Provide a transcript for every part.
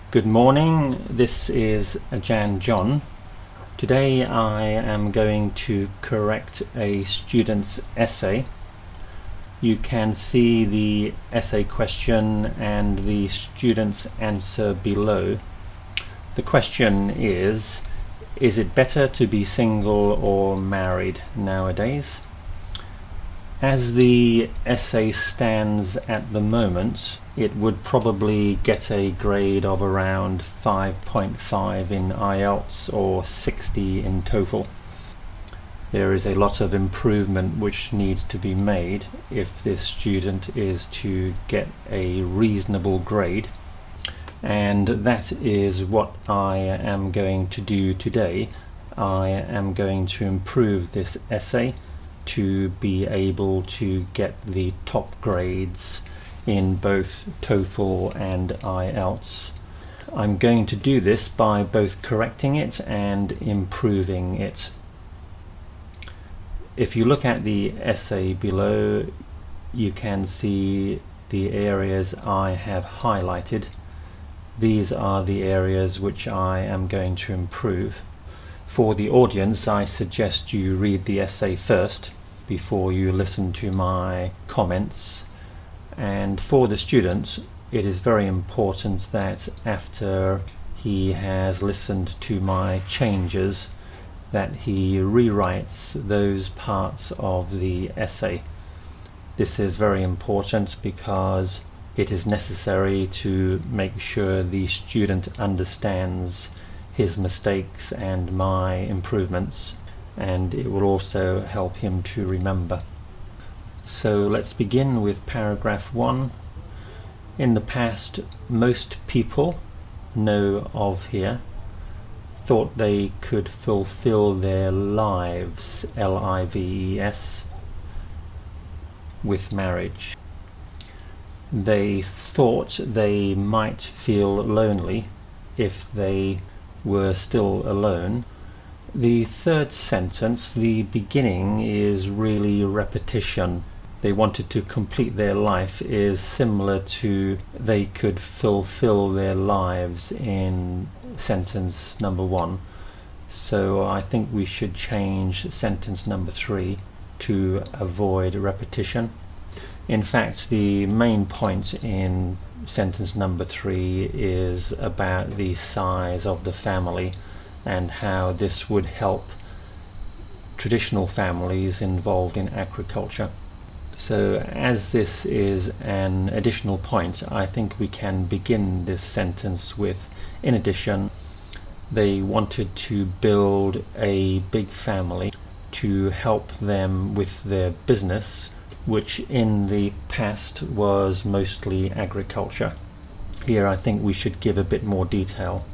Good morning, this is Jan John. Today I am going to correct a student's essay. You can see the essay question and the student's answer below. The question is it better to be single or married nowadays? As the essay stands at the moment, it would probably get a grade of around 5.5 in IELTS or 60 in TOEFL. There is a lot of improvement which needs to be made if this student is to get a reasonable grade, and that is what I am going to do today. I am going to improve this essay to be able to get the top grades in both TOEFL and IELTS. I'm going to do this by both correcting it and improving it. If you look at the essay below, you can see the areas I have highlighted. These are the areas which I am going to improve. For the audience, I suggest you read the essay first before you listen to my comments. And for the student, it is very important that after he has listened to my changes, that he rewrites those parts of the essay. This is very important because it is necessary to make sure the student understands his mistakes and my improvements, and it will also help him to remember. So let's begin with paragraph 1. In the past, most people know of here thought they could fulfill their lives, L-I-V-E-S, with marriage. They thought they might feel lonely if they were still alone. The third sentence, the beginning, is really repetition. They wanted to complete their life is similar to they could fulfill their lives in sentence number 1. So I think we should change sentence number 3 to avoid repetition. In fact, the main point in sentence number 3 is about the size of the family and how this would help traditional families involved in agriculture. So as this is an additional point, I think we can begin this sentence with, in addition, they wanted to build a big family to help them with their business, which in the past was mostly agriculture. Here I think we should give a bit more detail.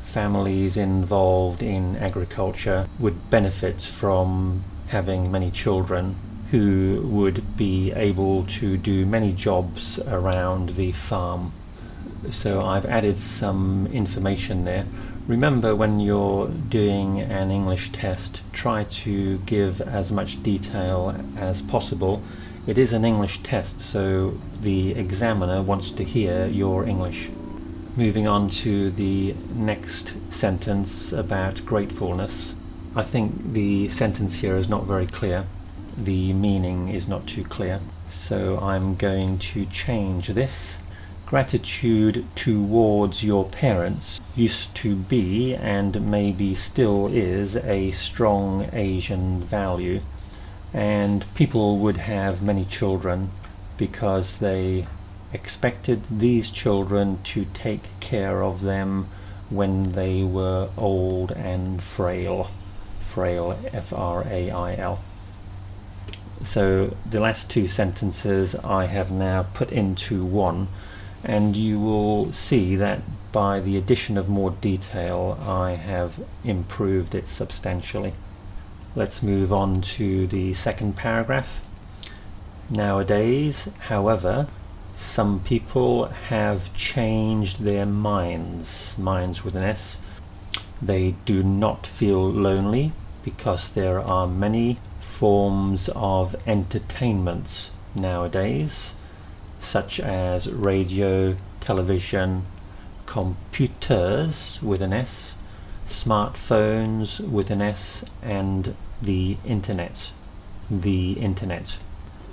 Families involved in agriculture would benefit from having many children who would be able to do many jobs around the farm. So I've added some information there. Remember, when you're doing an English test, try to give as much detail as possible. It is an English test, so the examiner wants to hear your English. Moving on to the next sentence about gratefulness. I think the sentence here is not very clear. The meaning is not too clear. So I'm going to change this. Gratitude towards your parents used to be, and maybe still is, a strong Asian value. And people would have many children because they expected these children to take care of them when they were old and frail. Frail, F-R-A-I-L. So the last two sentences I have now put into one, and you will see that by the addition of more detail I have improved it substantially. Let's move on to the second paragraph. Nowadays, however, some people have changed their minds with an S. They do not feel lonely because there are many forms of entertainments nowadays, such as radio, television, computers with an S, smartphones with an S, and the internet. The internet.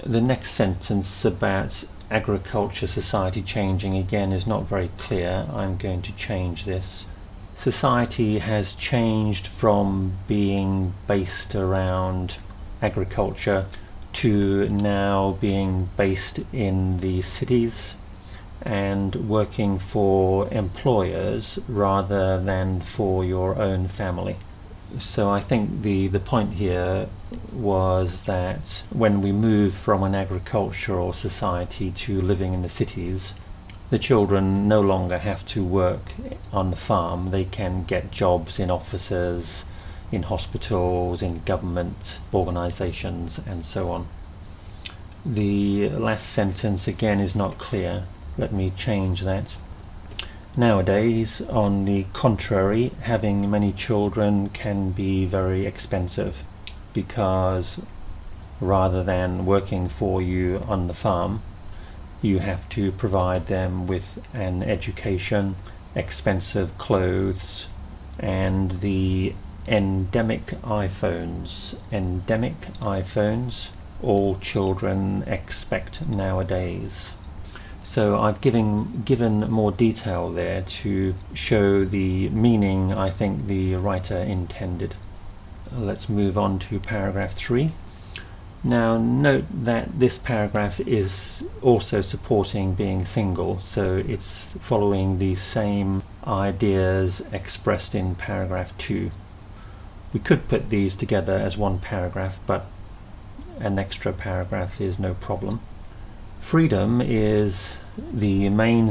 The next sentence about agriculture society changing again is not very clear. I'm going to change this. Society has changed from being based around agriculture to now being based in the cities and working for employers rather than for your own family. So I think the point here was that when we move from an agricultural society to living in the cities, the children no longer have to work on the farm. They can get jobs in offices, in hospitals, in government organizations, and so on. The last sentence again is not clear. Let me change that. Nowadays, on the contrary, having many children can be very expensive, because rather than working for you on the farm, you have to provide them with an education, expensive clothes, and the endemic iPhones. Endemic iPhones, all children expect nowadays. So I've given more detail there to show the meaning I think the writer intended. Let's move on to paragraph 3. Now note that this paragraph is also supporting being single, so it's following the same ideas expressed in paragraph 2. We could put these together as one paragraph, but an extra paragraph is no problem. Freedom is the main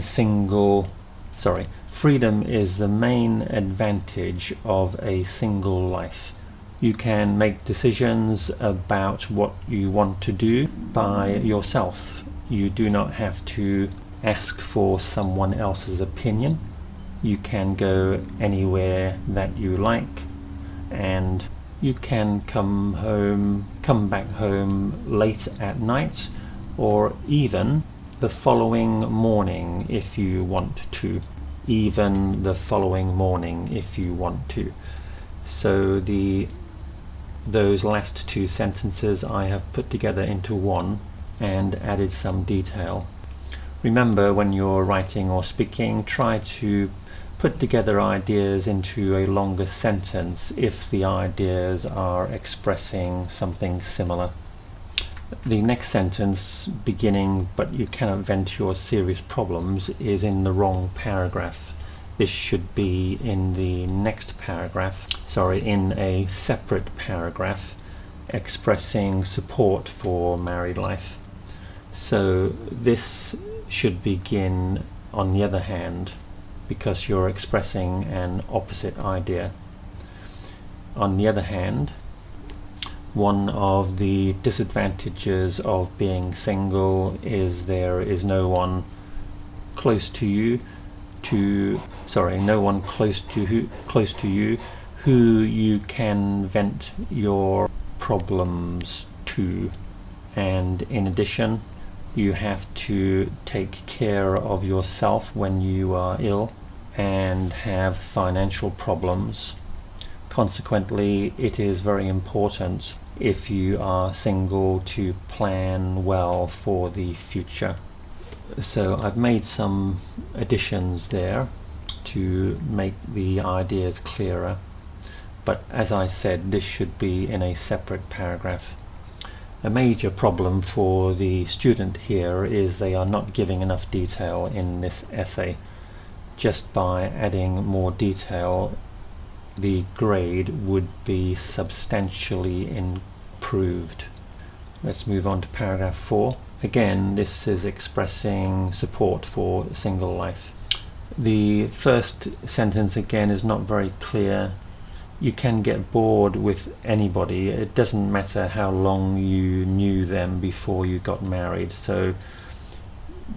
advantage of a single life. You can make decisions about what you want to do by yourself. You do not have to ask for someone else's opinion. You can go anywhere that you like, and you can come back home late at night, or even the following morning if you want to. Even the following morning if you want to. So those last two sentences I have put together into one and added some detail. Remember, when you're writing or speaking, try to put together ideas into a longer sentence if the ideas are expressing something similar. The next sentence, beginning "but you cannot vent your serious problems," is in the wrong paragraph. This should be in the next paragraph, in a separate paragraph expressing support for married life. So this should begin "on the other hand," because you're expressing an opposite idea. On the other hand, one of the disadvantages of being single is there is no one close to you who you can vent your problems to. And in addition, you have to take care of yourself when you are ill and have financial problems. Consequently, it is very important, if you are single, to plan well for the future. So I've made some additions there to make the ideas clearer, but as I said, this should be in a separate paragraph. A major problem for the student here is they are not giving enough detail in this essay. Just by adding more detail, the grade would be substantially improved. Let's move on to paragraph 4. Again, this is expressing support for single life. The first sentence again is not very clear. You can get bored with anybody. It doesn't matter how long you knew them before you got married. So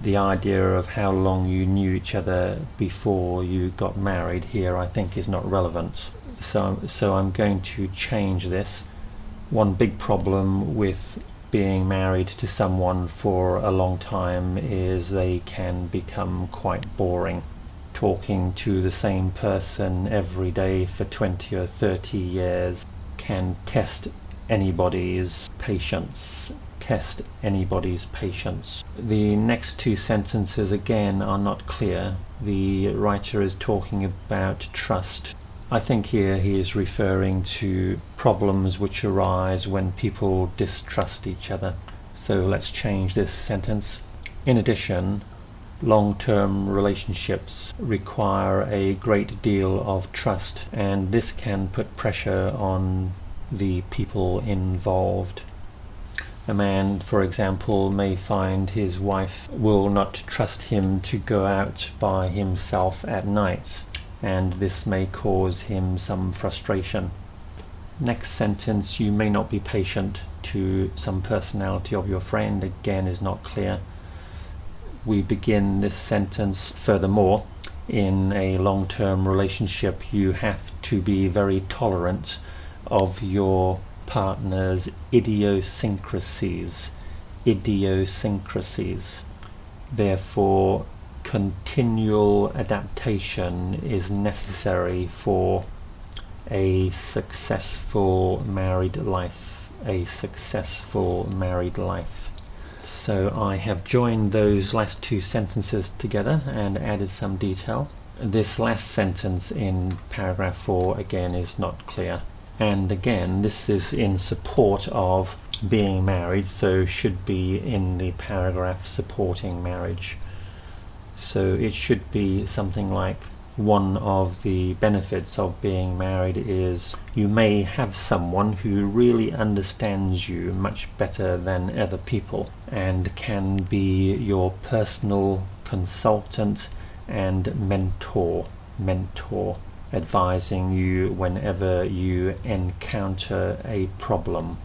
the idea of how long you knew each other before you got married here, I think, is not relevant. So I'm going to change this. One big problem with being married to someone for a long time is they can become quite boring talking to the same person every day for 20 or 30 years can test anybody's patience. Test anybody's patience. The next two sentences again are not clear. The writer is talking about trust. I think here he is referring to problems which arise when people distrust each other. So let's change this sentence. In addition, long-term relationships require a great deal of trust, and this can put pressure on the people involved. A man, for example, may find his wife will not trust him to go out by himself at night, and this may cause him some frustration. Next sentence, you may not be patient to some personality of your friend, again is not clear. We begin this sentence, furthermore, in a long-term relationship you have to be very tolerant of your partner's idiosyncrasies. Therefore, continual adaptation is necessary for a successful married life. So I have joined those last two sentences together and added some detail. This last sentence in paragraph 4 again is not clear. And again, this is in support of being married, so should be in the paragraph supporting marriage. So it should be something like, one of the benefits of being married is you may have someone who really understands you much better than other people and can be your personal consultant and mentor, advising you whenever you encounter a problem.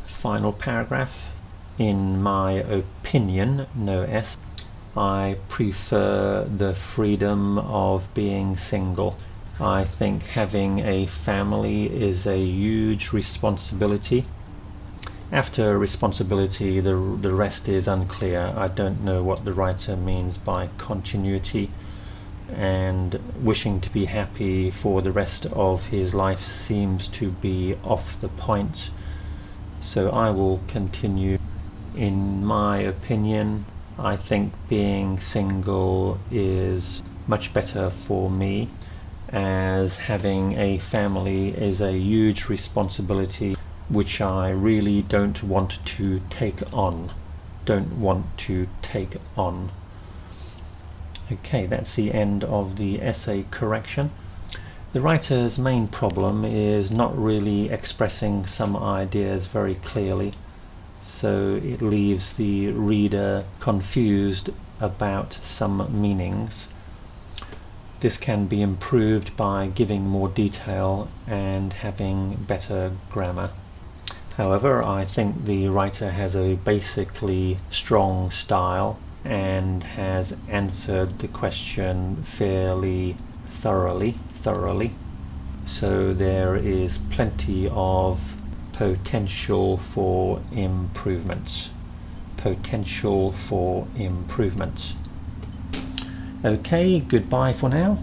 Final paragraph. In my opinion, no S, I prefer the freedom of being single. I think having a family is a huge responsibility. After responsibility, the rest is unclear. I don't know what the writer means by continuity, and wishing to be happy for the rest of his life seems to be off the point. So I will continue. In my opinion, I think being single is much better for me, as having a family is a huge responsibility which I really don't want to take on. Okay, that's the end of the essay correction. The writer's main problem is not really expressing some ideas very clearly, so it leaves the reader confused about some meanings. This can be improved by giving more detail and having better grammar. However, I think the writer has a basically strong style and has answered the question fairly thoroughly. So there is plenty of potential for improvement. Okay, goodbye for now.